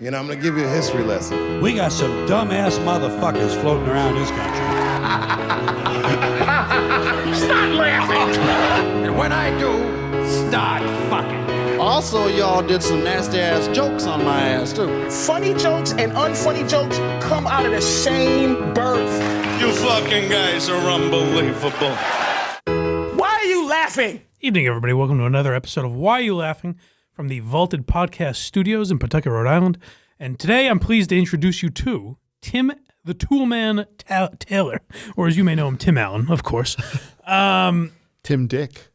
You know, I'm going to give you a history lesson. We got some dumbass motherfuckers floating around this country. Start laughing! And when I do, start fucking. Also, y'all did some nasty-ass jokes on my ass, too. Funny jokes and unfunny jokes come out of the same birth. You fucking guys are unbelievable. Why are you laughing? Evening, everybody. Welcome to another episode of Why Are You Laughing from the Vaulted Podcast Studios in Pawtucket, Rhode Island. And today I'm pleased to introduce you to Tim the Toolman Taylor, or as you may know him, Tim Allen, of course. Tim Dick.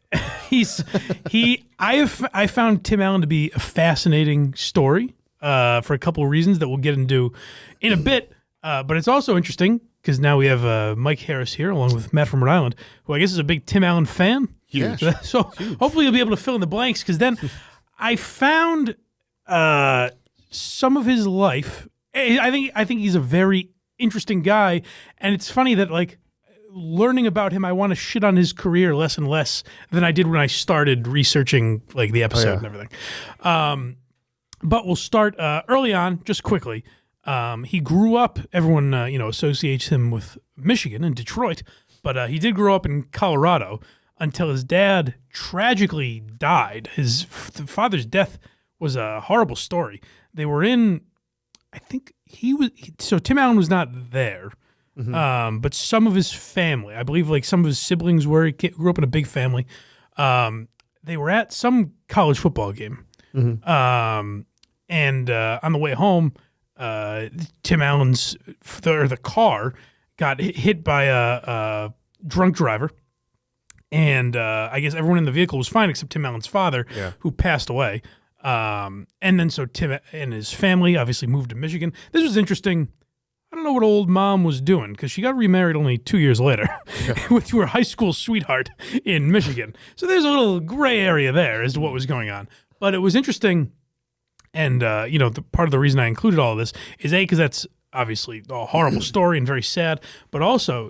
I found Tim Allen to be a fascinating story for a couple of reasons that we'll get into in a bit. But it's also interesting because now we have Mike Harris here along with Matt from Rhode Island, who I guess is a big Tim Allen fan. Huge. So hopefully you'll be able to fill in the blanks, because then I found some of his life. I think he's a very interesting guy, and it's funny that like learning about him, I want to shit on his career less and less than I did when I started researching like the episode and everything. But we'll start early on, just quickly. He grew up. Everyone associates him with Michigan and Detroit, but he did grow up in Colorado until his dad tragically died. His father's death was a horrible story. They were in, I think so Tim Allen was not there, but some of his family, I believe like some of his siblings were, he grew up in a big family. They were at some college football game. And on the way home, Tim Allen's, the car got hit by a drunk driver. And I guess everyone in the vehicle was fine except Tim Allen's father, who passed away. And then so Tim and his family obviously moved to Michigan. This was interesting. I don't know what old mom was doing, because she got remarried only 2 years later with her high school sweetheart in Michigan. So there's a little gray area there as to what was going on. But it was interesting. And, the part of the reason I included all of this is because that's obviously a horrible story and very sad, but also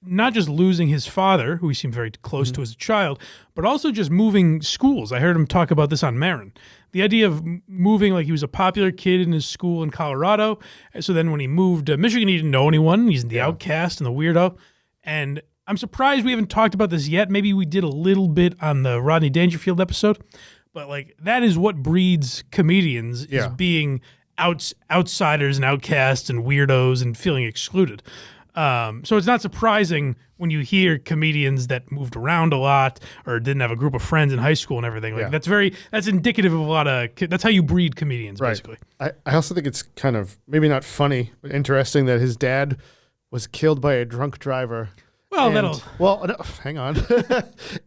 not just losing his father, who he seemed very close to as a child, but also just moving schools. I heard him talk about this on Marin. The idea of moving, like he was a popular kid in his school in Colorado. So then when he moved to Michigan, he didn't know anyone. He's the outcast and the weirdo. And I'm surprised we haven't talked about this yet. Maybe we did a little bit on the Rodney Dangerfield episode. But like that is what breeds comedians, is being outsiders and outcasts and weirdos and feeling excluded. So it's not surprising when you hear comedians that moved around a lot or didn't have a group of friends in high school and everything. Like that's indicative of a lot of, that's how you breed comedians, basically. I also think it's kind of maybe not funny, but interesting that his dad was killed by a drunk driver. Well, hang on.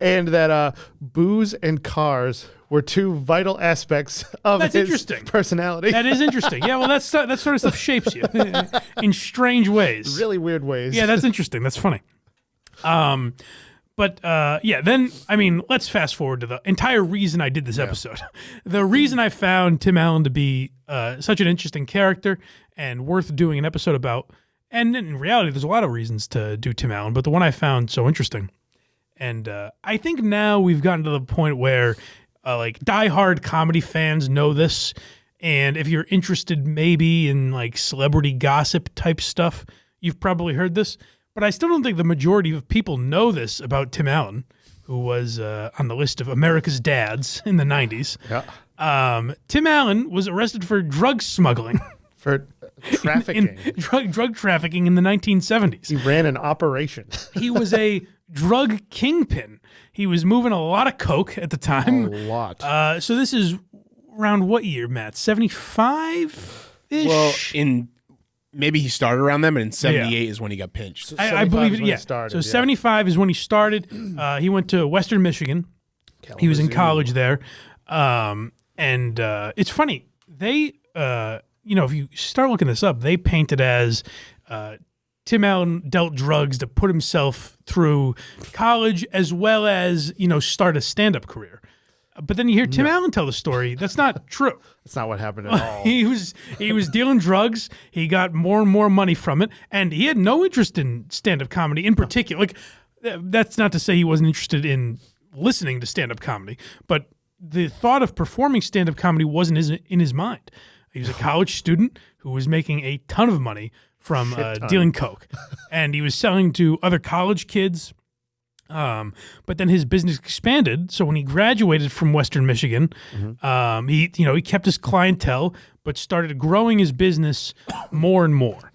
And that booze and cars were two vital aspects of his personality. That is interesting. Yeah, well, that sort of stuff shapes you in strange ways. Really weird ways. Yeah, that's interesting. That's funny. Then, I mean, let's fast forward to the entire reason I did this episode. The reason I found Tim Allen to be such an interesting character and worth doing an episode about, and in reality, there's a lot of reasons to do Tim Allen, but the one I found so interesting, and I think now we've gotten to the point where like diehard comedy fans know this, and if you're interested maybe in like celebrity gossip type stuff, you've probably heard this, but I still don't think the majority of people know this about Tim Allen, who was on the list of America's dads in the 90s. Yeah. Tim Allen was arrested for drug smuggling. For trafficking. Drug trafficking in the 1970s. He ran an operation. He was a drug kingpin. He was moving a lot of coke at the time. A lot. So this is around what year, Matt? 75-ish? Well, maybe he started around then, but in 78 is when he got pinched. So I believe it, he started, 75 is when he started. He went to Western Michigan. He was in college there. And it's funny. They... if you start looking this up, they paint it as Tim Allen dealt drugs to put himself through college as well as, start a stand-up career. But then you hear Tim Allen tell the story. That's not true. That's not what happened at all. He was dealing drugs. He got more and more money from it, and he had no interest in stand-up comedy in particular. Like, that's not to say he wasn't interested in listening to stand-up comedy, but the thought of performing stand-up comedy wasn't in his mind. He was a college student who was making a ton of money from dealing coke, and he was selling to other college kids. But then his business expanded. So when he graduated from Western Michigan, he kept his clientele, but started growing his business more and more.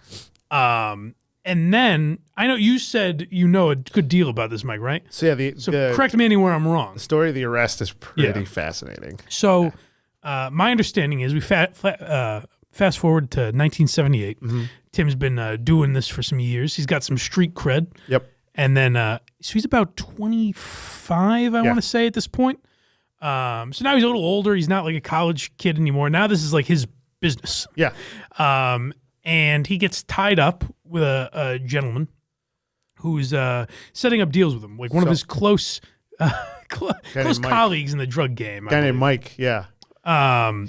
And then I know you said you know a good deal about this, Mike, right? So yeah, correct me anywhere I'm wrong. The story of the arrest is pretty fascinating. So my understanding is we fast forward to 1978. Tim's been doing this for some years. He's got some street cred. Yep. And then, so he's about 25, I want to say, at this point. So now he's a little older. He's not like a college kid anymore. Now this is like his business. Yeah. And he gets tied up with a gentleman who's setting up deals with him, like one of his close colleagues in the drug game. Guy named Mike, yeah.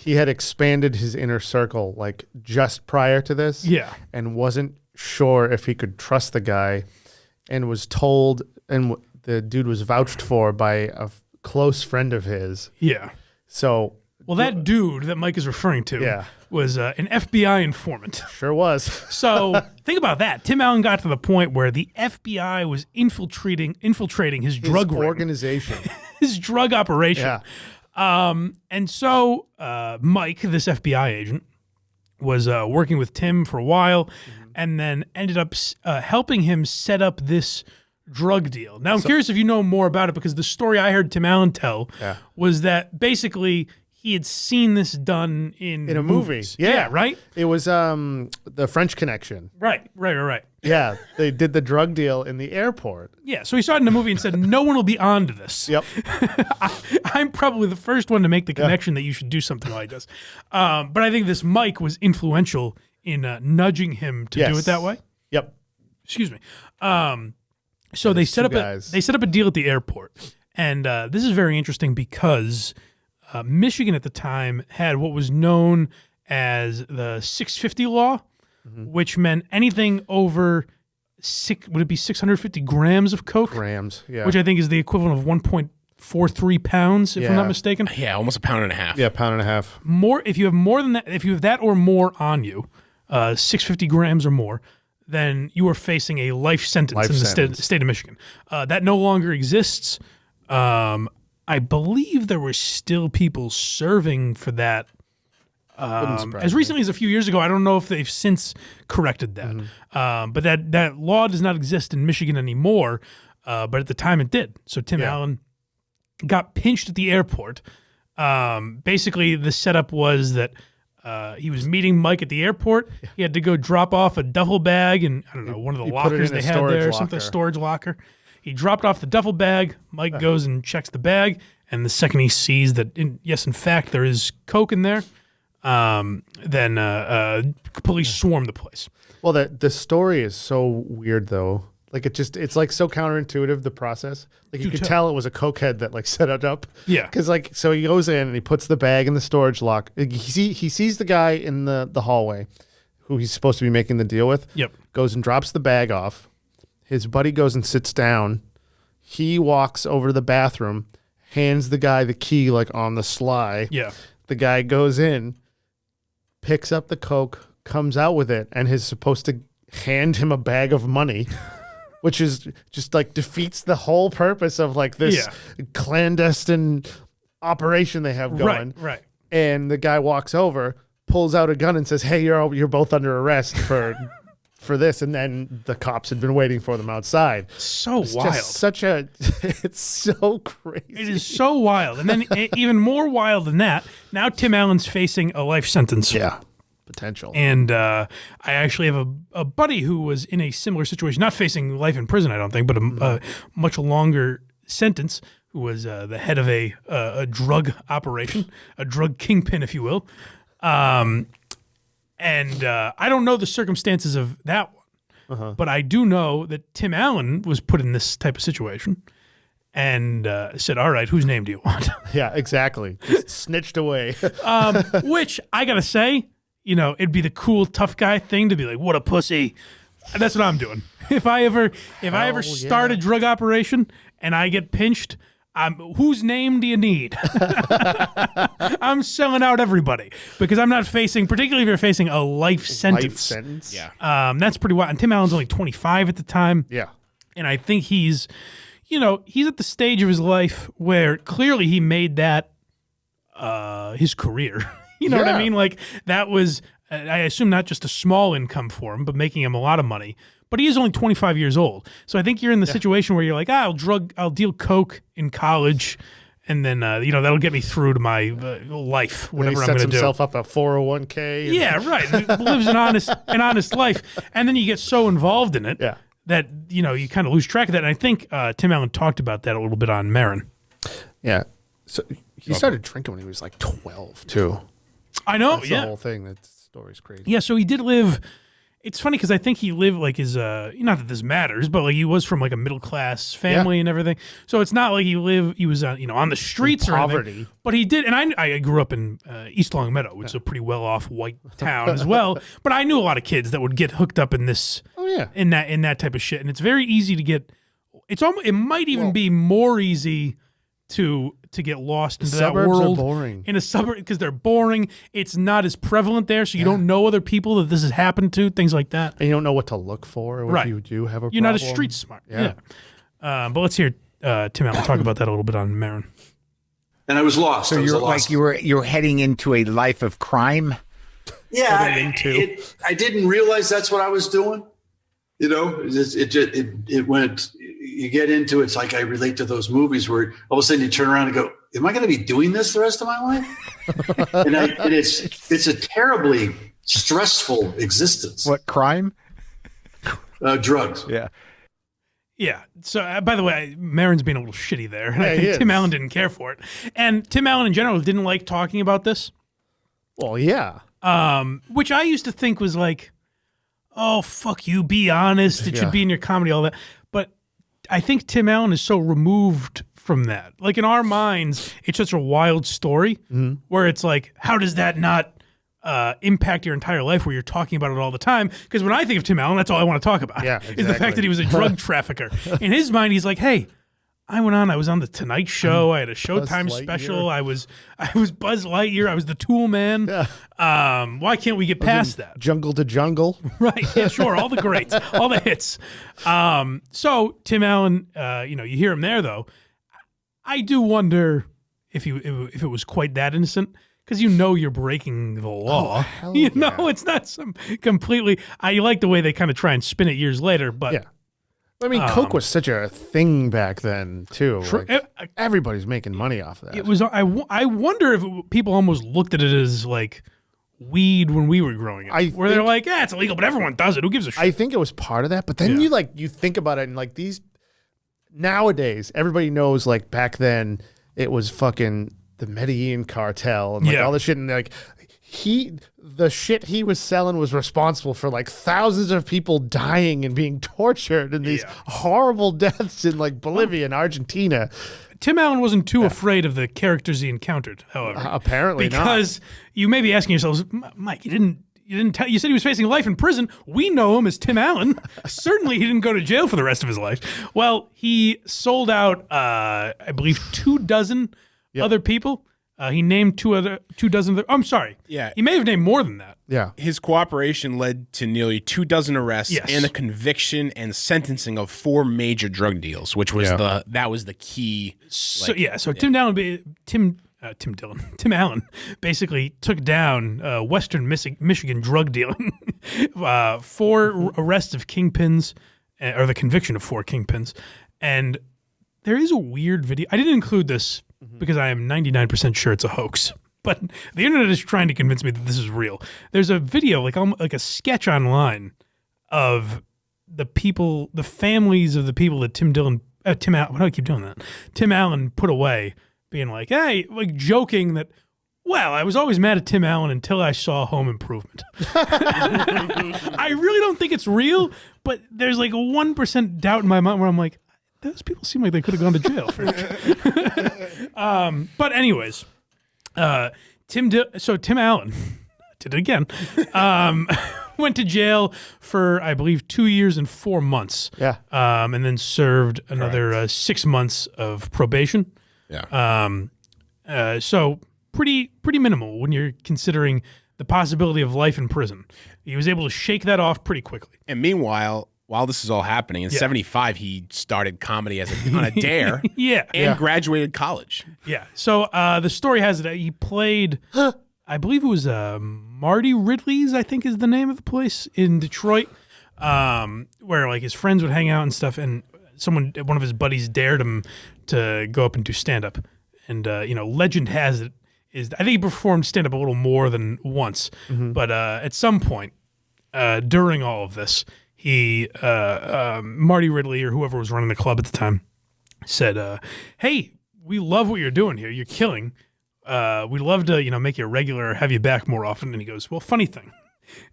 He had expanded his inner circle like just prior to this. Yeah. And wasn't sure if he could trust the guy. And was told, and the dude was vouched for by a close friend of his. Yeah. So. Well, that dude that Mike is referring to was an FBI informant. Sure was. So think about that. Tim Allen got to the point where the FBI was infiltrating his drug organization, his drug operation. Yeah. And so Mike, this FBI agent, was working with Tim for a while. And then ended up helping him set up this drug deal. Now, I'm curious if you know more about it, because the story I heard Tim Allen tell was that basically he had seen this done in a movie. Yeah, right? It was the French Connection. Right. Yeah, they did the drug deal in the airport. Yeah, so he saw it in the movie and said, no one will be on to this. Yep. I'm probably the first one to make the connection that you should do something like this. But I think this Mike was influential in nudging him to do it that way. Yep. Excuse me. So they set up a deal at the airport, and this is very interesting because Michigan at the time had what was known as the 650 law, which meant anything over 650 grams of coke? Grams, yeah. Which I think is the equivalent of 1.43 pounds, if I'm not mistaken. Yeah, almost a pound and a half. Yeah, pound and a half. More, if you have more than that, if you have that or more on you, 650 grams or more, then you are facing a life sentence in the state of Michigan. That no longer exists. I believe there were still people serving for that as recently as a few years ago. I don't know if they've since corrected that. But that law does not exist in Michigan anymore. But at the time it did. So Tim Allen got pinched at the airport. Basically, the setup was that he was meeting Mike at the airport. He had to go drop off a duffel bag in, I don't know, one of the lockers they had there, something, storage locker. He dropped off the duffel bag. Mike goes and checks the bag, and the second he sees that, yes, in fact, there is coke in there, then police swarm the place. Well, the story is so weird, though. Like, it's like so counterintuitive, the process. Like, you could tell it was a cokehead that, like, set it up. Yeah. Because, like, so he goes in and he puts the bag in the storage lock. He sees the guy in the hallway who he's supposed to be making the deal with. Yep. Goes and drops the bag off. His buddy goes and sits down. He walks over to the bathroom, hands the guy the key, like, on the sly. Yeah. The guy goes in, picks up the coke, comes out with it, and is supposed to hand him a bag of money. Which is just like defeats the whole purpose of like this clandestine operation they have going. Right. And the guy walks over, pulls out a gun, and says, "Hey, you're both under arrest for this." And then the cops had been waiting for them outside. So it's wild. Just it's so crazy. It is so wild. And then even more wild than that, now Tim Allen's facing a life sentence. Yeah. Potential. And I actually have a buddy who was in a similar situation, not facing life in prison, I don't think, but a much longer sentence, who was the head of a drug operation, a drug kingpin, if you will. And I don't know the circumstances of that one, but I do know that Tim Allen was put in this type of situation and said, "All right, whose name do you want?" Yeah, exactly. Just snitched away. Which I got to say, you know, it'd be the cool tough guy thing to be like, "What a pussy." That's what I'm doing. If I ever start a drug operation and I get pinched, whose name do you need? I'm selling out everybody because I'm not facing, particularly if you're facing a life sentence. Life sentence? Yeah. That's pretty wild. And Tim Allen's only 25 at the time. Yeah. And I think he's at the stage of his life where clearly he made that his career. You know what I mean? Like that was, I assume, not just a small income for him, but making him a lot of money. But he is only 25 years old. So I think you're in the situation where you're like, I'll deal coke in college, and then, that'll get me through to my life, whatever I'm going to do. He sets himself up a 401k. Yeah, right. He lives an honest life. And then you get so involved in it that, you kind of lose track of that. And I think Tim Allen talked about that a little bit on Marin. Yeah. So he started drinking when he was like 12, too. I know, That's the whole thing. That story's crazy. Yeah, so he did live. It's funny because I think he lived like his, not that this matters, but like he was from like a middle class family and everything. So it's not like he was, on the streets or poverty. anything. But he did, and I grew up in East Longmeadow, which is a pretty well off white town as well. But I knew a lot of kids that would get hooked up in this, in that type of shit, and it's very easy to get. It might even be more easy to get lost into that world. Suburbs are boring. In a suburb, because they're boring. It's not as prevalent there, so you don't know other people that this has happened to, things like that. And you don't know what to look for if you do have a problem. You're not as street smart. Yeah. But let's hear Tim Allen talk about that a little bit on Marin. And I was lost. So you're heading into a life of crime? Yeah, I didn't realize that's what I was doing. It went. You get into it's like I relate to those movies where all of a sudden you turn around and go, "Am I going to be doing this the rest of my life?" and it's a terribly stressful existence. What crime? Drugs. Yeah. Yeah. So, by the way, Marin's being a little shitty there, and I think Tim Allen didn't care for it. And Tim Allen in general didn't like talking about this. Well, yeah. Which I used to think was like, oh, fuck you, be honest. It should be in your comedy, all that. But I think Tim Allen is so removed from that. Like in our minds, it's such a wild story where it's like, how does that not impact your entire life where you're talking about it all the time? Because when I think of Tim Allen, that's all I want to talk about is the fact that he was a drug trafficker. In his mind, he's like, hey, I was on the Tonight Show. I had a Showtime special. I was Buzz Lightyear. I was the Tool Man. Yeah. Why can't we get past that? Jungle to Jungle. Right. Yeah, sure. All the greats, all the hits. So Tim Allen, you hear him there though. I do wonder if it was quite that innocent, because you're breaking the law. It's not some completely. I like the way they kind of try and spin it years later, but. Yeah. I mean, coke was such a thing back then too. Like, everybody's making money off of that. It was. I wonder if people almost looked at it as like weed when we were growing up, where they're like, "Yeah, it's illegal, but everyone does it. Who gives a shit?" I think it was part of that, but then you think about it, and like these nowadays, everybody knows. Like back then, it was fucking the Medellin cartel and like all the shit, and like. The shit he was selling was responsible for like thousands of people dying and being tortured and these horrible deaths in like Bolivia and Argentina. Tim Allen wasn't too afraid of the characters he encountered, however. Apparently because you may be asking yourselves, Mike, you didn't tell. You said he was facing life in prison. We know him as Tim Allen. Certainly, he didn't go to jail for the rest of his life. Well, he sold out, I believe, 24 other people. He named 24. I'm sorry. Yeah. He may have named more than that. Yeah. His cooperation led to nearly 24 arrests and the conviction and sentencing of 4 major drug deals, which was the key. So Tim Allen basically took down Western Michigan drug dealing, 4 arrests of kingpins, or the conviction of 4 kingpins, and there is a weird video. I didn't include this. Because I am 99% sure it's a hoax. But the internet is trying to convince me that this is real. There's a video, like a sketch online of the families of the people that Tim Allen, why do I keep doing that? Tim Allen put away, being like, hey, like joking that, well, I was always mad at Tim Allen until I saw Home Improvement. I really don't think it's real, but there's like a 1% doubt in my mind where I'm like, those people seem like they could have gone to jail for it. But anyways, Tim Allen did it again. Went to jail for, I believe, 2 years and 4 months. Yeah. And then served another 6 months of probation. Yeah. So pretty minimal when you're considering the possibility of life in prison. He was able to shake that off pretty quickly. And meanwhile, while this is all happening, in 75, he started comedy on a dare and graduated college. Yeah. So the story has it. He played, I believe it was Marty Ridley's, I think is the name of the place in Detroit, where like his friends would hang out and stuff. And one of his buddies dared him to go up and do stand-up. And, legend has it, I think he performed stand-up a little more than once. Mm-hmm. But at some point during all of this, Marty Ridley or whoever was running the club at the time said, hey, we love what you're doing here. You're killing. We'd love to, make you a regular, have you back more often. And he goes, well, funny thing,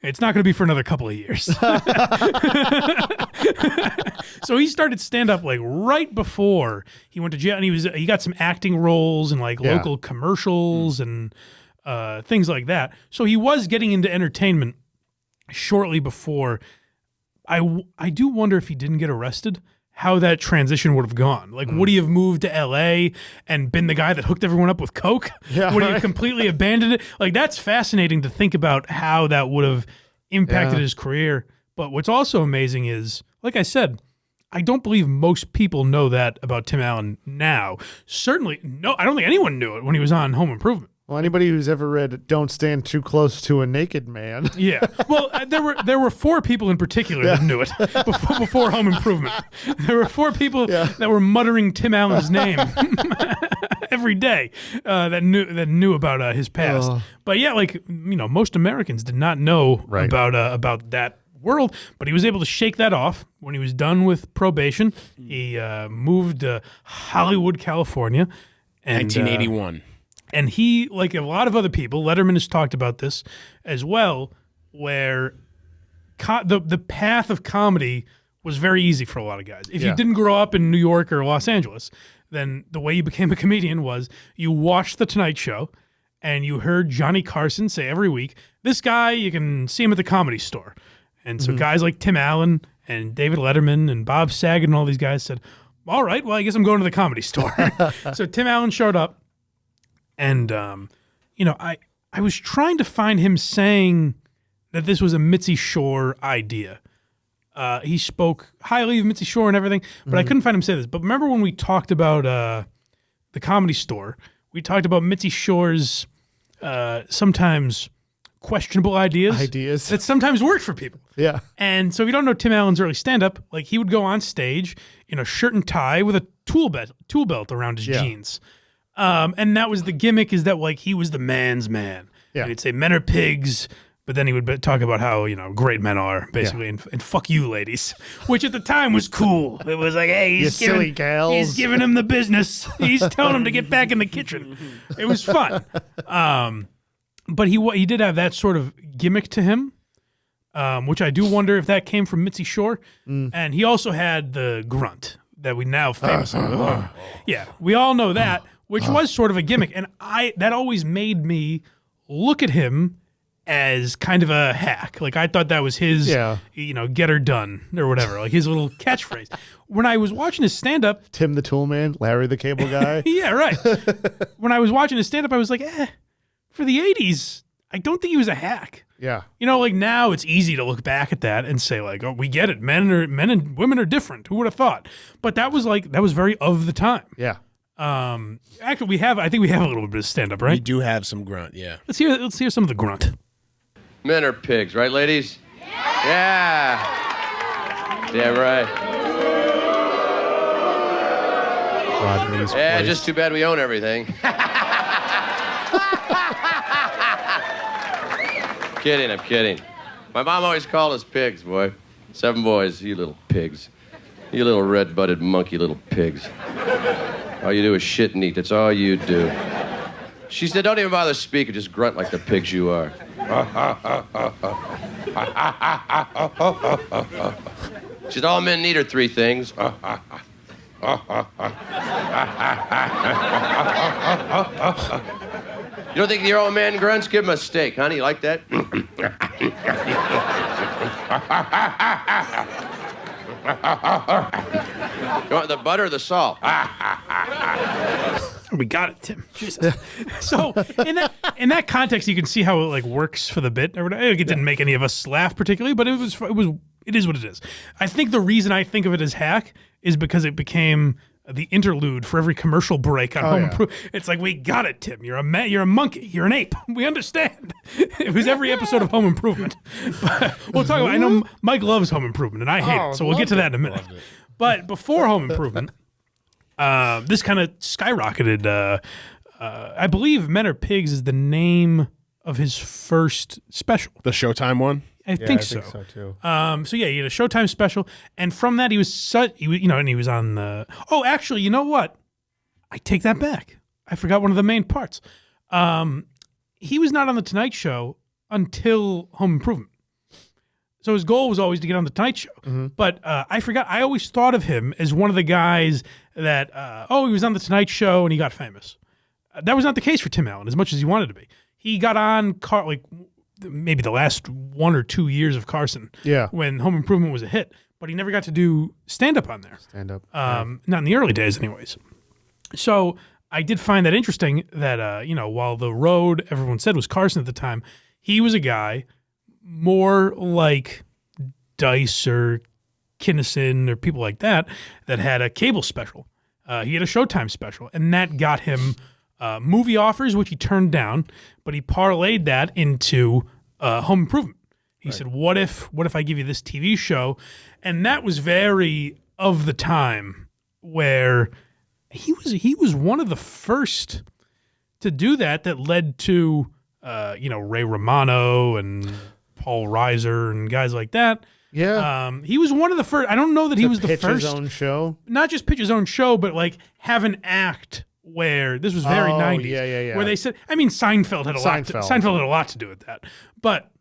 it's not going to be for another couple of years. So he started stand-up like right before he went to jail, and he got some acting roles in like local commercials and things like that. So he was getting into entertainment shortly before. I do wonder if he didn't get arrested, how that transition would have gone. Like, would he have moved to L.A. and been the guy that hooked everyone up with coke? Yeah, would he have completely abandoned it? Like, that's fascinating to think about how that would have impacted his career. But what's also amazing is, like I said, I don't believe most people know that about Tim Allen now. Certainly, no, I don't think anyone knew it when he was on Home Improvement. Well, anybody who's ever read "Don't Stand Too Close to a Naked Man," well, there were 4 people in particular that knew it before Home Improvement. There were 4 people that were muttering Tim Allen's name every day that knew about his past. But most Americans did not know about that world. But he was able to shake that off when he was done with probation. He moved to Hollywood, California, and 1981. And he, like a lot of other people, Letterman has talked about this as well, where the path of comedy was very easy for a lot of guys. If you didn't grow up in New York or Los Angeles, then the way you became a comedian was you watched The Tonight Show and you heard Johnny Carson say every week, this guy, you can see him at the Comedy Store. And so guys like Tim Allen and David Letterman and Bob Saget and all these guys said, all right, well, I guess I'm going to the Comedy Store. So Tim Allen showed up. And, I was trying to find him saying that this was a Mitzi Shore idea. He spoke highly of Mitzi Shore and everything, but I couldn't find him say this. But remember when we talked about the Comedy Store, we talked about Mitzi Shore's sometimes questionable ideas that sometimes worked for people. Yeah. And so if you don't know Tim Allen's early stand-up, like he would go on stage in a shirt and tie with a tool belt around his jeans. And that was the gimmick, is that like he was the man's man. Yeah. And he'd say men are pigs, but then he would talk about how, great men are, basically, and fuck you, ladies, which at the time was cool. It was like, hey, he's giving him the business. He's telling him to get back in the kitchen. It was fun. But he did have that sort of gimmick to him, which I do wonder if that came from Mitzi Shore. And he also had the grunt that we now famously know. Yeah, we all know that. Which was sort of a gimmick, and that always made me look at him as kind of a hack. Like I thought that was his, get her done or whatever, like his little catchphrase. When I was watching his stand-up, Tim the Tool Man, Larry the Cable Guy. Yeah, right. When I was watching his stand-up, I was like, for the '80s, I don't think he was a hack. Yeah. Like now it's easy to look back at that and say like, oh, we get it. Men and women are different. Who would have thought? But that was very of the time. Yeah. Actually, I think we have a little bit of stand-up, right? We do have some grunt, yeah. Let's hear some of the grunt. Men are pigs, right, ladies? Yeah. Yeah, right. Yeah, just too bad we own everything. I'm kidding. My mom always called us pigs, boy. 7 boys, you little pigs. You little red-butted monkey little pigs. All you do is shit and eat. That's all you do. She said, don't even bother speaking. Just grunt like the pigs you are. She said, all men need are 3 things. You don't think your old man grunts? Give him a steak, honey. You like that? You want the butter or the salt? We got it, Tim. Jesus. So in that context, you can see how it like works for the bit. Or whatever. It didn't make any of us laugh particularly, but it is what it is. I think the reason I think of it as hack is because it became the interlude for every commercial break on Home Improvement. It's like, we got it, Tim. You're a monkey. You're an ape. We understand. It was every episode of Home Improvement. But we'll talk about. I know Mike loves Home Improvement, and I hate it. So we'll get to that in a minute. But before Home Improvement, this kind of skyrocketed. I believe Men Are Pigs is the name of his first special. The Showtime one. I think so too. So yeah, he had a Showtime special, and from that he was and he was on the. Oh, actually, you know what? I take that back. I forgot one of the main parts. He was not on the Tonight Show until Home Improvement. So his goal was always to get on the Tonight Show. Mm-hmm. But I forgot. I always thought of him as one of the guys that he was on the Tonight Show and he got famous. That was not the case for Tim Allen, as much as he wanted to be. He got on maybe the last 1 or 2 years of Carson, when Home Improvement was a hit, but he never got to do stand-up on there. Not in the early days, anyways. So I did find that interesting that, while the road everyone said was Carson at the time, he was a guy more like Dice or Kinnison or people like that had a cable special. He had a Showtime special, and that got him movie offers, which he turned down, but he parlayed that into Home Improvement. He said, what if I give you this TV show? And that was very of the time, where he was one of the first to do that led to Ray Romano and Paul Reiser and guys like that. Yeah. He was one of the first. I don't know that he was the first. Pitch his own show? Not just pitch his own show, but like have an act where this was very 90s. Yeah. Where they said, I mean, Seinfeld had a lot to do with that. But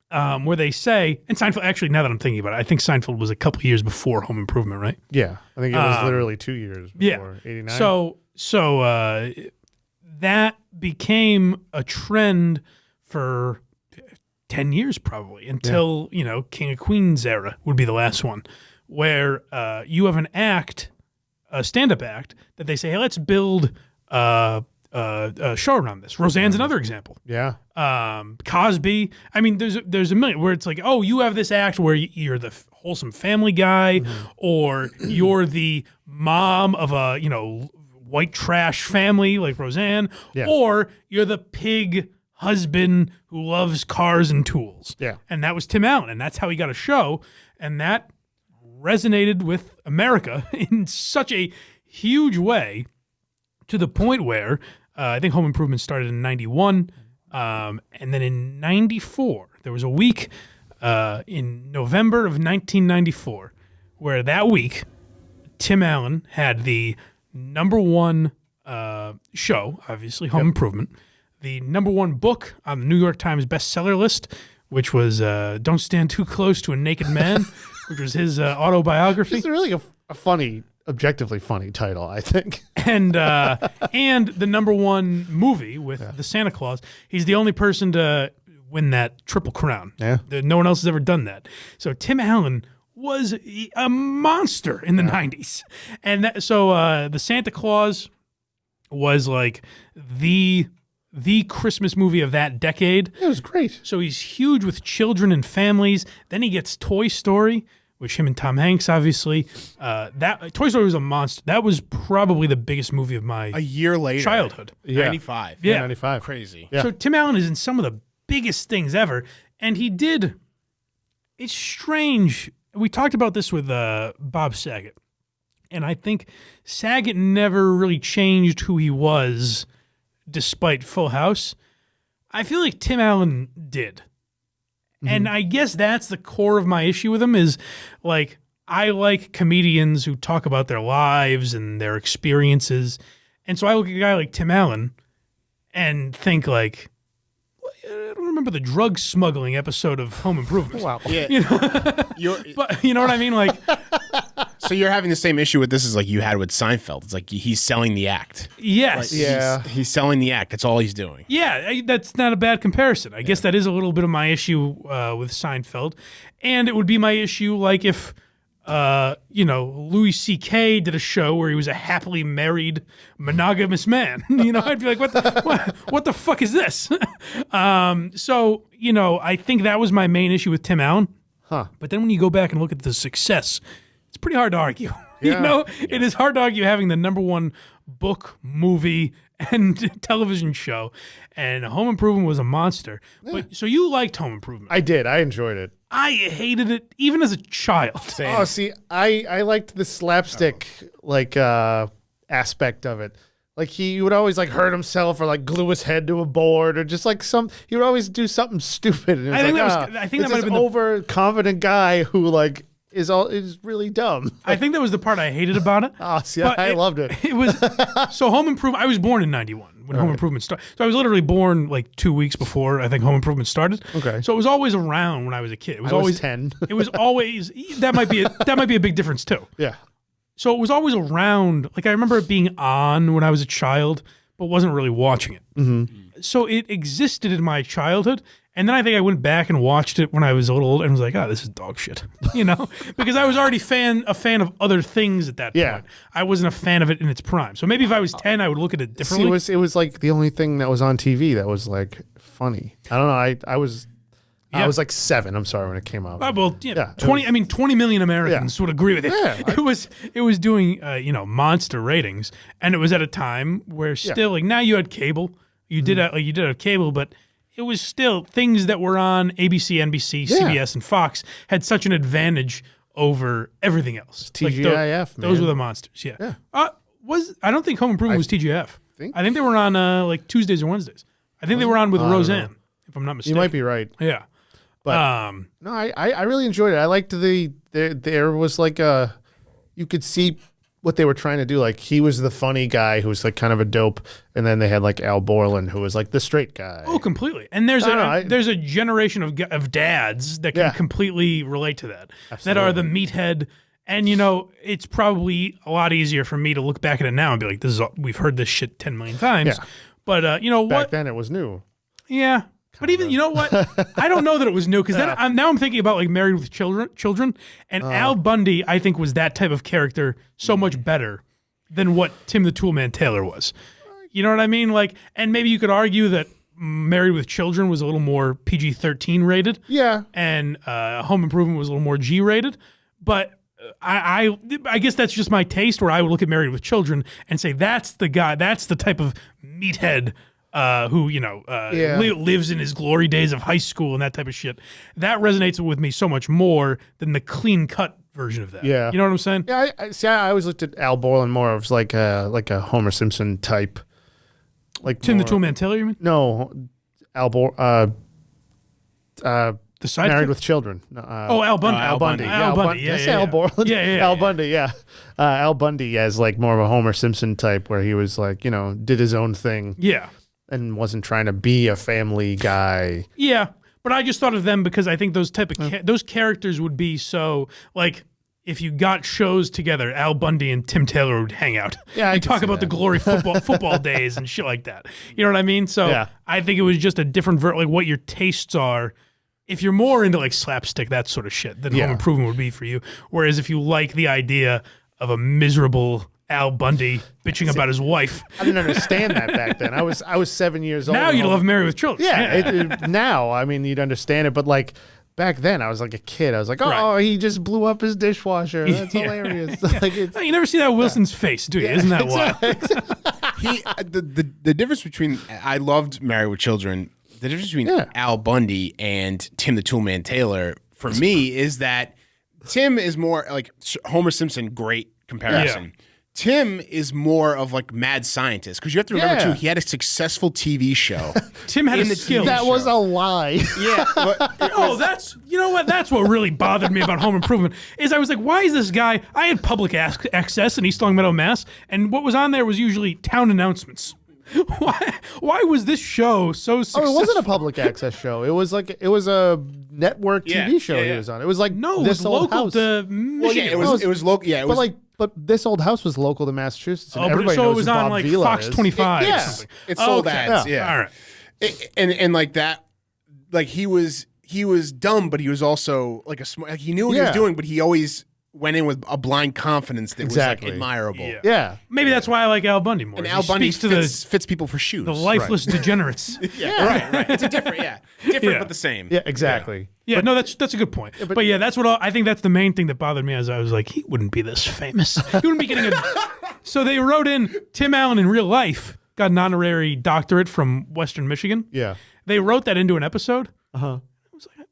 where they say, and Seinfeld, actually, now that I'm thinking about it, I think Seinfeld was a couple of years before Home Improvement, right? Yeah. I think it was literally 2 years before, 89. So that became a trend for 10 years probably until, King of Queens era would be the last one, where you have an act, a stand-up act, that they say, hey, let's build a show around this. Roseanne's another example. Yeah. Cosby. I mean, there's a million where it's like, oh, you have this act where you're the wholesome family guy, or you're the mom of a, white trash family like Roseanne, or you're the pig husband who loves cars and tools. Yeah. And that was Tim Allen, and that's how he got a show, and that resonated with America in such a huge way, to the point where I think Home Improvement started in 91, and then in 94, there was a week in November of 1994 where that week Tim Allen had the number one show, obviously, Home Improvement, the number one book on the New York Times bestseller list, which was Don't Stand Too Close to a Naked Man, which was his autobiography. It's really a funny, objectively funny title, I think. And the number one movie with the Santa Claus. He's the only person to win that Triple Crown. Yeah. No one else has ever done that. So Tim Allen was a monster in the 90s. And so the Santa Claus was like the Christmas movie of that decade. It was great. So he's huge with children and families. Then he gets Toy Story, which him and Tom Hanks, obviously. That Toy Story was a monster. That was probably the biggest movie of my a year later childhood. 95. Yeah. 95. Crazy. Yeah. So Tim Allen is in some of the biggest things ever. And he did, it's strange. We talked about this with Bob Saget. And I think Saget never really changed who he was despite Full House. I feel like Tim Allen did. And I guess that's the core of my issue with him is, like, I like comedians who talk about their lives and their experiences. And so I look at a guy like Tim Allen and think, like, I don't remember the drug smuggling episode of Home Improvement. Wow. Yeah. But you know what I mean? Like, so you're having the same issue with this as like you had with Seinfeld. It's like he's selling the act. yes. He's selling the act. That's all he's doing. Yeah, that's not a bad comparison. I guess that is a little bit of my issue with Seinfeld. And it would be my issue, like, if Louis C.K. did a show where he was a happily married monogamous man. I'd be like, what the fuck is this? I think that was my main issue with Tim Allen. Huh. But then when you go back and look at the success, it's pretty hard to argue. Yeah. It is hard to argue having the #1 book, movie, and television show. And Home Improvement was a monster. Yeah. So you liked Home Improvement. I did. I enjoyed it. I hated it even as a child. Same. Oh, see, I liked the slapstick aspect of it. Like he would always hurt himself or glue his head to a board or just he would always do something stupid. And I think that might have been the overconfident guy who is really dumb. I think that was the part I hated about it. Oh, see, I loved it. It was so Home Improvement. I was born in '91 when Home Improvement started. So I was literally born 2 weeks before I think Home Improvement started. Okay. So it was always around when I was a kid. It was I always was 10. It was always that might be a big difference too. Yeah. So it was always around. I remember it being on when I was a child, but wasn't really watching it. Mm-hmm. So it existed in my childhood. And then I think I went back and watched it when I was a little old and was like, oh, this is dog shit, because I was already a fan of other things at that point. I wasn't a fan of it in its prime. So maybe if I was 10, I would look at it differently. See, it was the only thing that was on TV that was funny. I don't know. I was 7. I'm sorry when it came out. 20 million Americans would agree with it. Yeah, it was doing monster ratings, and it was at a time where still now you had cable. You did have cable, but it was still things that were on ABC, NBC, CBS, and Fox had such an advantage over everything else. TGIF, those were the monsters. Yeah. I don't think Home Improvement was TGIF. I think they were on Tuesdays or Wednesdays. I think they were on with Roseanne, if I'm not mistaken. You might be right. Yeah. But no, I really enjoyed it. I liked there was you could see what they were trying to do. He was the funny guy who was kind of a dope, and then they had Al Borland who was the straight guy. Oh, completely. And there's a generation of dads that can completely relate to that. Absolutely. That are the meathead. And it's probably a lot easier for me to look back at it now and be like, we've heard this shit 10 million times. Yeah. But back then it was new. Yeah. But even, you know what? I don't know that it was new because then I'm thinking about Married with Children, and Al Bundy, I think, was that type of character so much better than what Tim the Toolman Taylor was. You know what I mean? And maybe you could argue that Married with Children was a little more PG-13 rated. Yeah. And Home Improvement was a little more G rated. But I guess that's just my taste, where I would look at Married with Children and say that's the guy, that's the type of meathead who lives in his glory days of high school and that type of shit. That resonates with me so much more than the clean cut version of that. Yeah, you know what I'm saying? Yeah, I always looked at Al Borland more of like a Homer Simpson type, Tim the Toolman Taylor. You mean? No, Al Borland. The sidekick? Married with Children. Al Bundy. Al Bundy. Al Bundy. Did I say Al Borland? Al Bundy. Yeah. Al Bundy as more of a Homer Simpson type, where he was did his own thing. Yeah. And wasn't trying to be a family guy. Yeah, but I just thought of them because I think those type of those characters would be so if you got shows together, Al Bundy and Tim Taylor would hang out. Yeah, and talk about the glory football days and shit like that. You know what I mean? So I think it was just a different what your tastes are. If you're more into slapstick, that sort of shit, then Home Improvement would be for you. Whereas if you like the idea of a miserable Al Bundy bitching about his wife, I didn't understand that back then. I was 7 years old. Now you'd love Married with Children. Yeah, now you'd understand it, but back then I was a kid. I was like, oh, he just blew up his dishwasher. That's hilarious. You never see that Wilson's face, do you? Isn't that wild? The difference between I loved Married with Children. The difference between Al Bundy and Tim the Toolman Taylor for me is that Tim is more Homer Simpson. Great comparison. Yeah. Tim is more of mad scientist, because you have to remember too, he had a successful TV show. Tim had a skill. That was a lie. Yeah. That's That's what really bothered me about Home Improvement is I was like, why is this guy? I had public access in East Longmeadow, Mass, and what was on there was usually town announcements. Why was this show so successful? Oh, it wasn't a public access show. It was a network TV show he was on. It was no, it was local to Michigan. It was local. Yeah, it was. But This Old House was local to Massachusetts. And everybody knows it was on Bob Vila Fox 25 or something. It's sold ads. Yeah. All right. And that, he was dumb, but he was also he knew what he was doing, but he always went in with a blind confidence that was like admirable. Yeah. Maybe that's why I like Al Bundy more. And He Al Bundy speaks to fits people for shoes. the lifeless degenerates. Right. It's a different, different but the same. Yeah, exactly. Yeah, no, that's a good point. But yeah, that's what I think. That's the main thing that bothered me. As I was like, he wouldn't be this famous. He wouldn't be getting a. So they wrote in Tim Allen in real life got an honorary doctorate from Western Michigan. Yeah. They wrote that into an episode. I was like,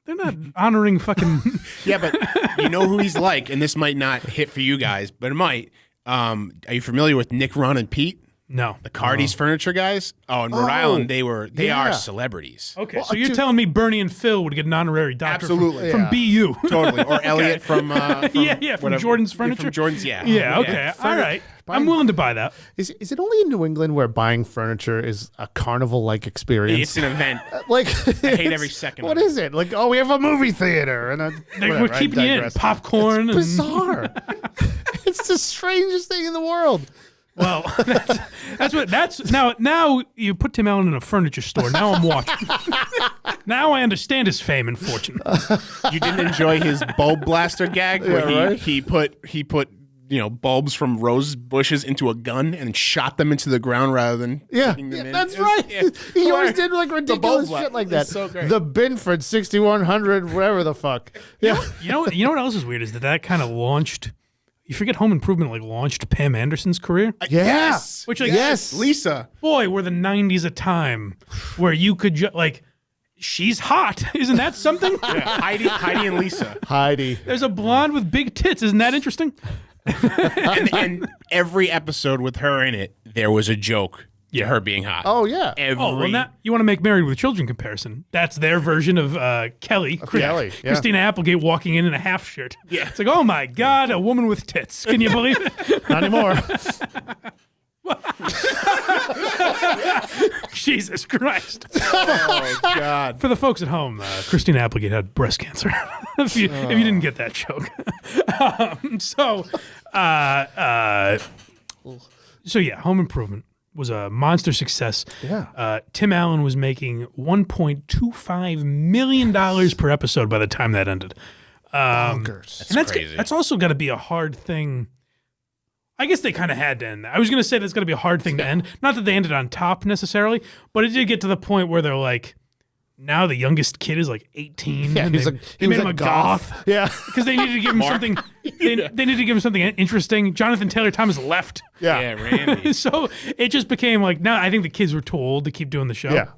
they're not honoring fucking. Yeah, but you know who he's like, and this might not hit for you guys, but it might. Are you familiar with Nick, Ron, and Pete? No. The Cardi's furniture guys? Oh, in Rhode Island, they are celebrities. Okay, so you're telling me Bernie and Phil would get an honorary doctorate from BU. Totally. Or Elliot from from Jordan's Furniture. From Jordan's, yeah. Yeah, okay. All right. I'm willing to buy that. Is it only in New England where buying furniture is a carnival-like experience? It's an event. Like I hate every second What of it. is it? Like, we have a movie theater and We're keeping you in popcorn. It's bizarre. It's the strangest thing in the world. Well, that's now you put Tim Allen in a furniture store. Now I'm watching. Now I understand his fame and fortune. You didn't enjoy his bulb blaster gag where right? he put bulbs from rose bushes into a gun and shot them into the ground rather than taking them in. That's right. He always did like ridiculous shit like that. So great. The Binford 6100, whatever the fuck. Yeah. You know what else is weird is that kind of launched. You forget Home Improvement launched Pam Anderson's career. Yes. Which Lisa. Boy, were the 90s a time where you could she's hot. Isn't that something? Yeah. Heidi and Lisa. Heidi. There's a blonde with big tits. Isn't that interesting? and every episode with her in it, there was a joke to her being hot. Oh, yeah. Now you want to make Married with Children comparison. That's their version of Kelly. Kelly, yeah. Christina Applegate walking in a half shirt. Yeah. It's like, oh my God, a woman with tits. Can you believe it? Not anymore. Jesus Christ. Oh, God. For the folks at home, Christina Applegate had breast cancer. if you didn't get that joke. So yeah, Home Improvement was a monster success. Yeah. Tim Allen was making $1.25 million per episode by the time that ended. Bonkers. That's crazy. That's also got to be a hard thing. I guess they kind of had to end that. I was going to say that's going to be a hard thing to end. Not that they ended on top necessarily, but it did get to the point where they're like, now the youngest kid is like 18. Yeah, and they made him a goth. Yeah. Because they needed to give him something. They needed to give him something interesting. Jonathan Taylor Thomas left. Yeah. Randy. So it just became like, now I think the kids were too old to keep doing the show. Yeah.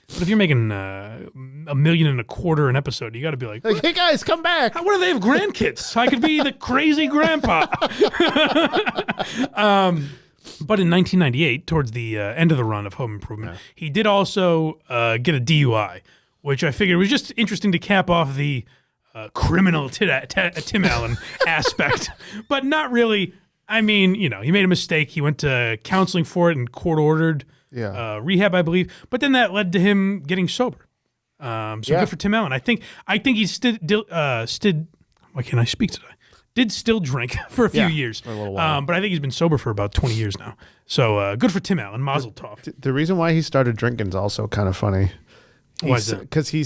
But if you're making $1.25 million an episode, you got to be like, Hey guys, come back. what do they have grandkids? I could be the crazy grandpa. But in 1998, towards the end of the run of Home Improvement, he did also get a DUI, which I figured was just interesting to cap off the criminal Tim Allen aspect, but not really. I mean, he made a mistake. He went to counseling for it and court-ordered rehab, I believe. But then that led to him getting sober. Good for Tim Allen. I think he why can't I speak today? Did still drink for a few years. For a little while. But I think he's been sober for about 20 years now. So good for Tim Allen. Mazel tov. The reason why he started drinking is also kind of funny. Why is that? Because he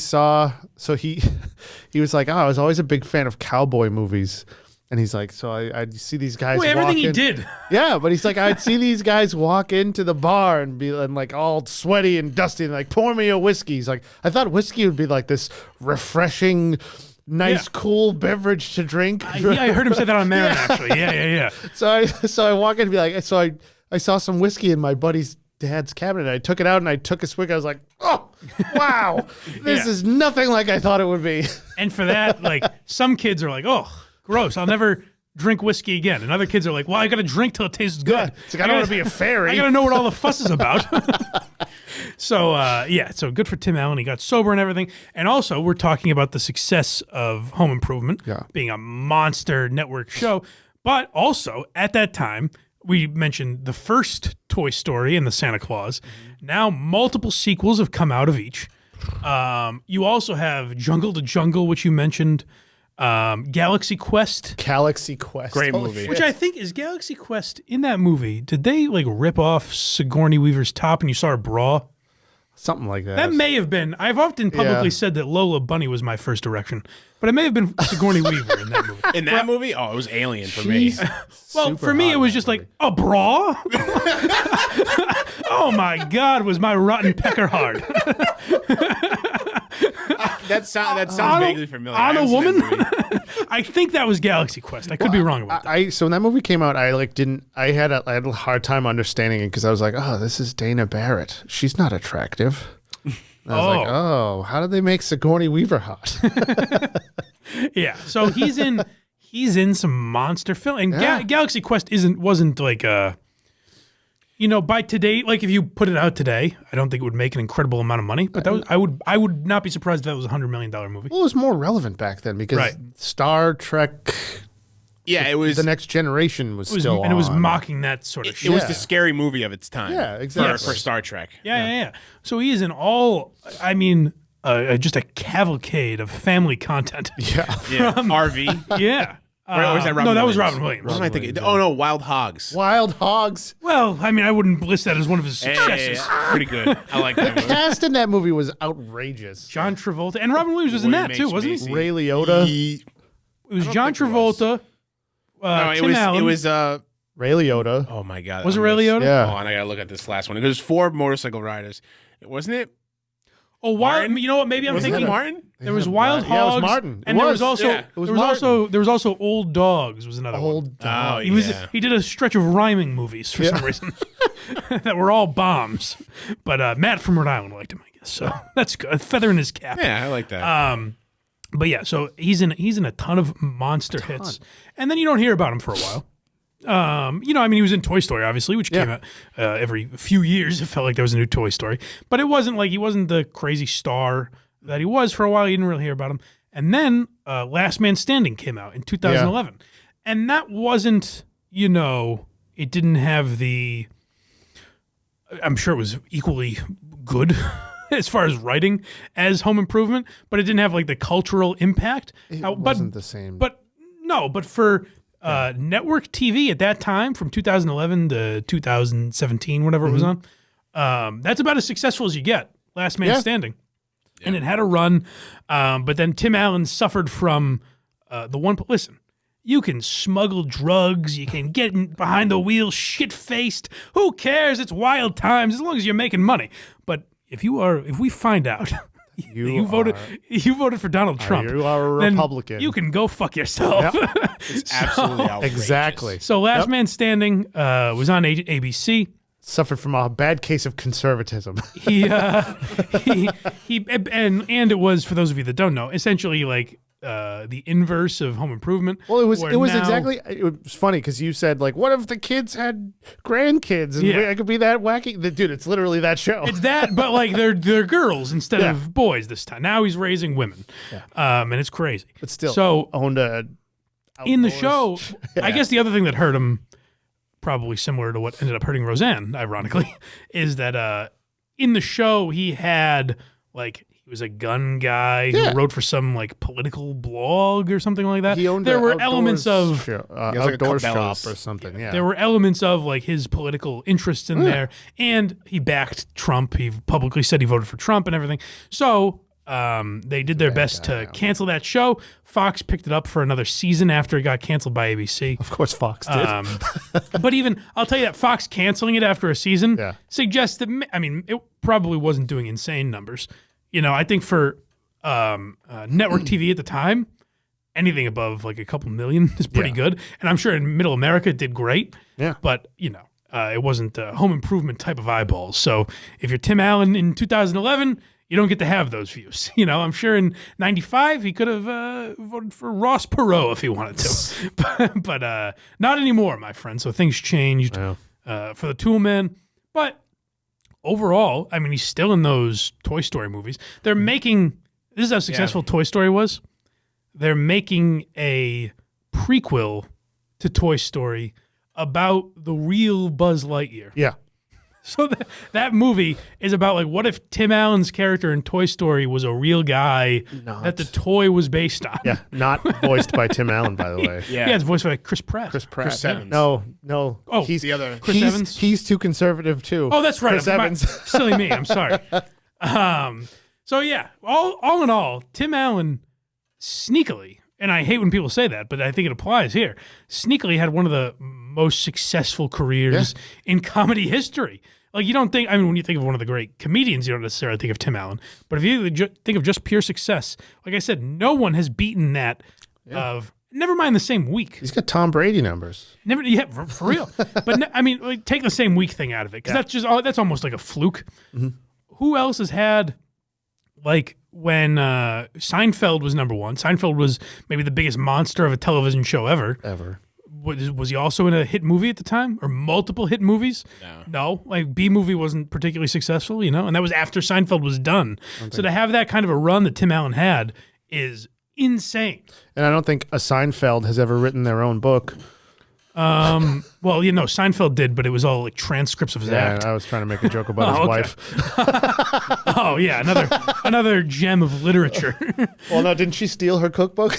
was like, I was always a big fan of cowboy movies. And he's like, so I'd see these guys walk everything in. he did. Yeah, but he's like, I'd see these guys walk into the bar and be like all sweaty and dusty and like, pour me a whiskey. He's like, I thought whiskey would be like this refreshing, nice, cool beverage to drink. I heard him say that on Marin, actually. Yeah. So I walk in and be like, I saw some whiskey in my buddy's dad's cabinet. I took it out and I took a swig. I was like, oh, wow, this is nothing like I thought it would be. And for that, like, some kids are like, oh, gross, I'll never drink whiskey again. And other kids are like, well, I got to drink till it tastes good. It's like, I don't want to be a fairy. I got to know what all the fuss is about. So good for Tim Allen. He got sober and everything. And also, we're talking about the success of Home Improvement being a monster network show. But also, at that time, we mentioned the first Toy Story and the Santa Claus. Now, multiple sequels have come out of each. You also have Jungle to Jungle, which you mentioned. Galaxy Quest. Great movie. Which I think is Galaxy Quest. In that movie, did they like rip off Sigourney Weaver's top and you saw her bra? Something like that. That may have been. I've often publicly said that Lola Bunny was my first erection, but it may have been Sigourney Weaver in that movie. In that movie? Oh, it was Alien for me. Well, for me, it was just like, a bra? Oh my God, was my rotten pecker hard. That sounds vaguely familiar. On a woman? I think that was Galaxy Quest. I could be wrong about that. So when that movie came out, I had a hard time understanding it because I was like, oh, this is Dana Barrett. She's not attractive. And I was like, oh, how did they make Sigourney Weaver hot? Yeah, so he's in some monster film, and Galaxy Quest wasn't like a. By today, like if you put it out today, I don't think it would make an incredible amount of money. But I would not be surprised if that was $100 million movie. Well, it was more relevant back then because Star Trek. Yeah, it was The Next Generation was still on. And it was mocking that sort of shit. It was the scary movie of its time. Yeah, exactly. For Star Trek. Yeah. So he is in just a cavalcade of family content. Yeah. RV. Yeah. Or was that Robin no, that was Williams? Robin Williams. What am I thinking? Oh no, Wild Hogs. Wild Hogs. Well, I wouldn't list that as one of his successes. Pretty good. I like that The movie. cast in that movie was outrageous. John Travolta and Robin Williams was in that too, wasn't he? Ray Liotta. It was John Travolta. Tim Allen. It was Ray Liotta. Oh my God. Was it Ray Liotta? Yeah. Oh, and I gotta look at this last one. It was 4 motorcycle riders. Wasn't it? Oh, Wild. You know what? Maybe I'm Wasn't thinking it Martin. There was Wild Yeah, it was Hogs. Martin. And there was also there was also Old Dogs was another one. Old Dog. He did a stretch of rhyming movies for some reason that were all bombs. But Matt from Rhode Island liked him, I guess. So that's good. A feather in his cap. Yeah, I like that. But yeah, so he's in a ton of monster hits, and then you don't hear about him for a while. He was in Toy Story, obviously, which came out every few years. It felt like there was a new Toy Story, but it wasn't like he wasn't the crazy star that he was for a while. You didn't really hear about him. And then Last Man Standing came out in 2011, and that wasn't, it didn't have the. I'm sure it was equally good as far as writing as Home Improvement, but it didn't have like the cultural impact. It wasn't the same. But for network TV at that time, from 2011 to 2017, whatever it was on, that's about as successful as you get. Last Man Standing. Yeah. And it had a run, but then Tim Allen suffered from the one. Listen, you can smuggle drugs, you can get behind the wheel shit-faced. Who cares? It's wild times as long as you're making money. But if we find out you voted for Donald Trump, you are a Republican, you can go fuck yourself. Yep. It's absolutely outrageous. Exactly. So Last Man Standing was on ABC. Suffered from a bad case of conservatism. And it was, for those of you that don't know, essentially like the inverse of Home Improvement. Well, it was funny because you said like, what if the kids had grandkids and I could be that wacky? Dude, it's literally that show. It's that, but like they're girls instead of boys this time. Now he's raising women, and it's crazy. But still, so owned a in the show. I guess the other thing that hurt him, probably similar to what ended up hurting Roseanne, ironically, is that in the show he had like. He was a gun guy who wrote for some like political blog or something like that. He owned there were elements of outdoor shop or something. Yeah, there were elements of like his political interests in there, and he backed Trump. He publicly said he voted for Trump and everything. So they did their best to cancel that show. Fox picked it up for another season after it got canceled by ABC. Of course, Fox did. But even I'll tell you that Fox canceling it after a season suggests that it probably wasn't doing insane numbers. I think for network TV at the time, anything above like a couple million is pretty good. And I'm sure in Middle America it did great. Yeah. But, it wasn't Home Improvement type of eyeballs. So if you're Tim Allen in 2011, you don't get to have those views. I'm sure in 95 he could have voted for Ross Perot if he wanted to. but not anymore, my friend. So things changed for the Toolman. But overall, he's still in those Toy Story movies. They're making, this is how successful Toy Story was. They're making a prequel to Toy Story about the real Buzz Lightyear. Yeah. So that movie is about like, what if Tim Allen's character in Toy Story was a real guy that the toy was based on? Yeah, not voiced by Tim Allen, by the way. Yeah, it's voiced by Chris Pratt. Chris Evans. No. Oh, he's the other. Chris Evans? He's too conservative too. Oh, that's right. Chris Evans. Silly me. I'm sorry. So yeah, all in all, Tim Allen sneakily, and I hate when people say that, but I think it applies here, sneakily had one of the most successful careers in comedy history. Like, you don't think, I mean, when you think of one of the great comedians, you don't necessarily think of Tim Allen. But if you think of just pure success, like I said, no one has beaten that of, never mind the same week. He's got Tom Brady numbers. Never, yeah, for real. But I mean, like, take the same week thing out of it, because that's almost like a fluke. Mm-hmm. Who else has had, like, when Seinfeld was number one? Seinfeld was maybe the biggest monster of a television show ever. Was he also in a hit movie at the time, or multiple hit movies? No. Like, B-movie wasn't particularly successful, and that was after Seinfeld was done. So to have that kind of a run that Tim Allen had is insane. And I don't think a Seinfeld has ever written their own book. Well, Seinfeld did, but it was all like transcripts of his act. I was trying to make a joke about his wife. Oh yeah, another gem of literature. Well, no, didn't she steal her cookbook?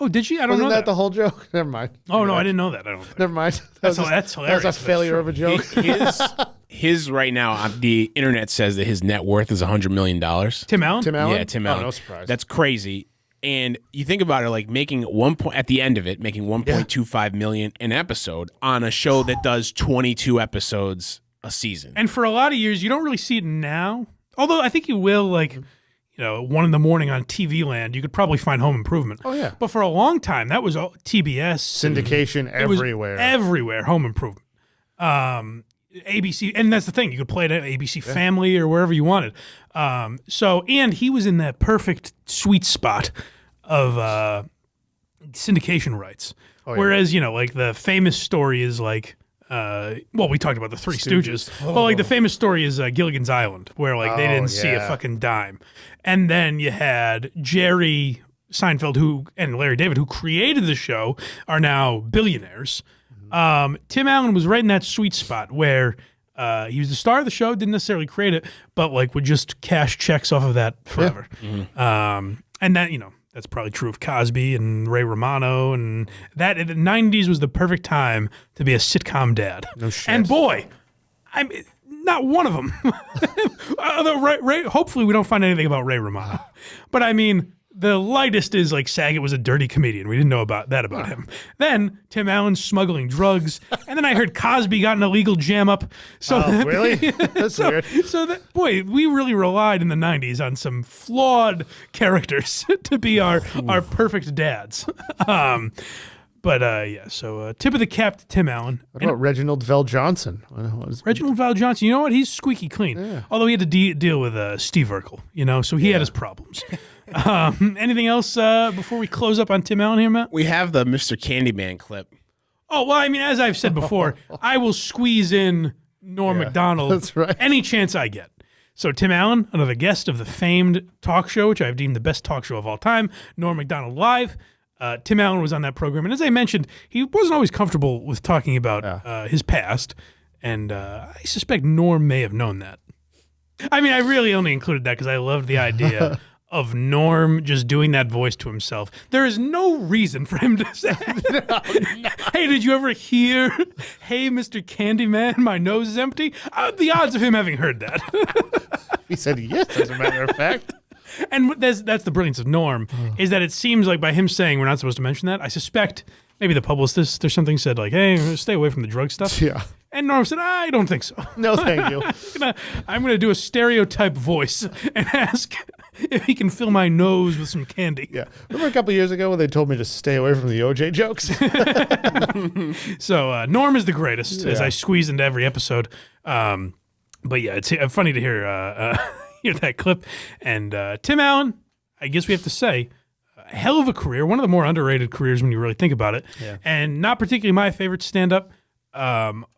Oh, did she? I don't know. Wasn't that the whole joke? Never mind. Oh no, I didn't know that. I don't think. Never mind. That's hilarious. That was a failure of a joke. His right now, the internet says that his net worth is $100 million. Tim Allen? Yeah, Tim Allen. Oh, no surprise. That's crazy. And you think about it, like making at the end of it, making $1.25 million an episode on a show that does 22 episodes a season. And for a lot of years, you don't really see it now. Although I think you will, like, 1 a.m. on TV Land, you could probably find Home Improvement. Oh yeah. But for a long time, that was all TBS syndication everywhere. Everywhere, Home Improvement. ABC, and that's the thing, you could play it at ABC Family or wherever you wanted. And he was in that perfect sweet spot of syndication rights. Whereas, like the famous story is like, we talked about the Three Stooges. But like the famous story is Gilligan's Island, where like they didn't see a fucking dime. And then you had Jerry Seinfeld and Larry David, who created the show, are now billionaires. Tim Allen was right in that sweet spot where he was the star of the show, didn't necessarily create it, but like would just cash checks off of that forever. And that, that's probably true of Cosby and Ray Romano, and that in the 90s was the perfect time to be a sitcom dad. No shit. And boy, I'm not one of them. Although Ray, hopefully we don't find anything about Ray Romano. But I mean, the lightest is like Saget was a dirty comedian. We didn't know about him. Then Tim Allen smuggling drugs, and then I heard Cosby got an illegal jam up. So really? That's weird. So that, boy, we really relied in the 90s on some flawed characters to be our perfect dads. So tip of the cap to Tim Allen. What about Reginald Vell Johnson? Reginald Vell Johnson, you know what? He's squeaky clean. Yeah. Although he had to deal with Steve Urkel, so he had his problems. Anything else before we close up on Tim Allen here, Matt? We have the Mr. Candyman clip. Oh, well, I mean, as I've said before, I will squeeze in Norm Macdonald that's right. any chance I get. So Tim Allen, another guest of the famed talk show, which I've deemed the best talk show of all time, Norm Macdonald Live. Tim Allen was on that program, and as I mentioned, he wasn't always comfortable with talking about his past, and I suspect Norm may have known that. I mean, I really only included that because I loved the idea of Norm just doing that voice to himself. There is no reason for him to say, hey, did you ever hear, hey, Mr. Candyman, my nose is empty? The odds of him having heard that. He said yes, as a matter of fact. And that's the brilliance of Norm, is that it seems like by him saying we're not supposed to mention that, I suspect maybe the publicist or something said like, hey, stay away from the drug stuff. Yeah. And Norm said, I don't think so. No, thank you. I'm going to do a stereotype voice and ask if he can fill my nose with some candy. Yeah. Remember a couple years ago when they told me to stay away from the OJ jokes? So Norm is the greatest, as I squeeze into every episode. But yeah, it's funny to hear that clip. And Tim Allen, I guess we have to say, a hell of a career, one of the more underrated careers when you really think about it. Yeah. And not particularly my favorite stand-up.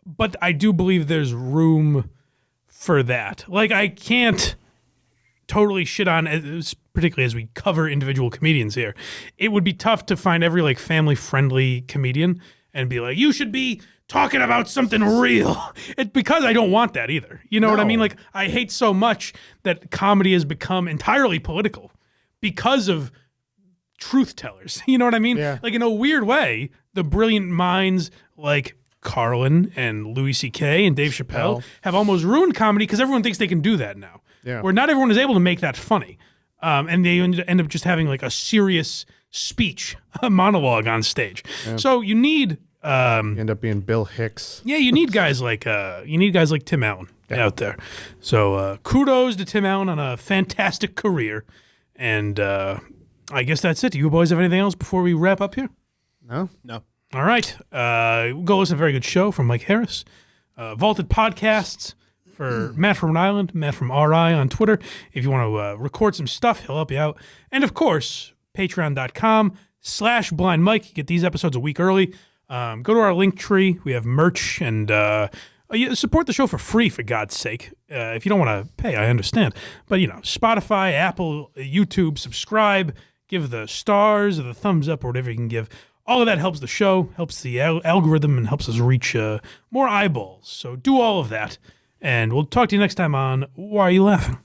But I do believe there's room for that. Like, I can't totally shit on, particularly as we cover individual comedians here. It would be tough to find every like family-friendly comedian and be like, you should be talking about something real. It's because I don't want that either. You know what I mean? Like, I hate so much that comedy has become entirely political because of truth tellers. You know what I mean? Yeah. Like, in a weird way, the brilliant minds like Carlin and Louis C.K. and Dave Chappelle have almost ruined comedy because everyone thinks they can do that now. Yeah. where not everyone is able to make that funny. And they end up just having like a serious speech, a monologue on stage. Yeah. So you need You end up being Bill Hicks. yeah, you need guys like Tim Allen out there. So kudos to Tim Allen on a fantastic career. And I guess that's it. Do you boys have anything else before we wrap up here? No. All right. Go listen to a very good show from Mike Harris. Vaulted Podcasts for Matt from Rhode Island, Matt from RI on Twitter. If you want to record some stuff, he'll help you out. And of course, patreon.com/Blind Mike. You get these episodes a week early. Go to our link tree. We have merch and support the show for free, for God's sake. If you don't want to pay, I understand. But, Spotify, Apple, YouTube, subscribe, give the stars or the thumbs up or whatever you can give. All of that helps the show, helps the algorithm, and helps us reach more eyeballs. So do all of that. And we'll talk to you next time on Why Are You Laughing?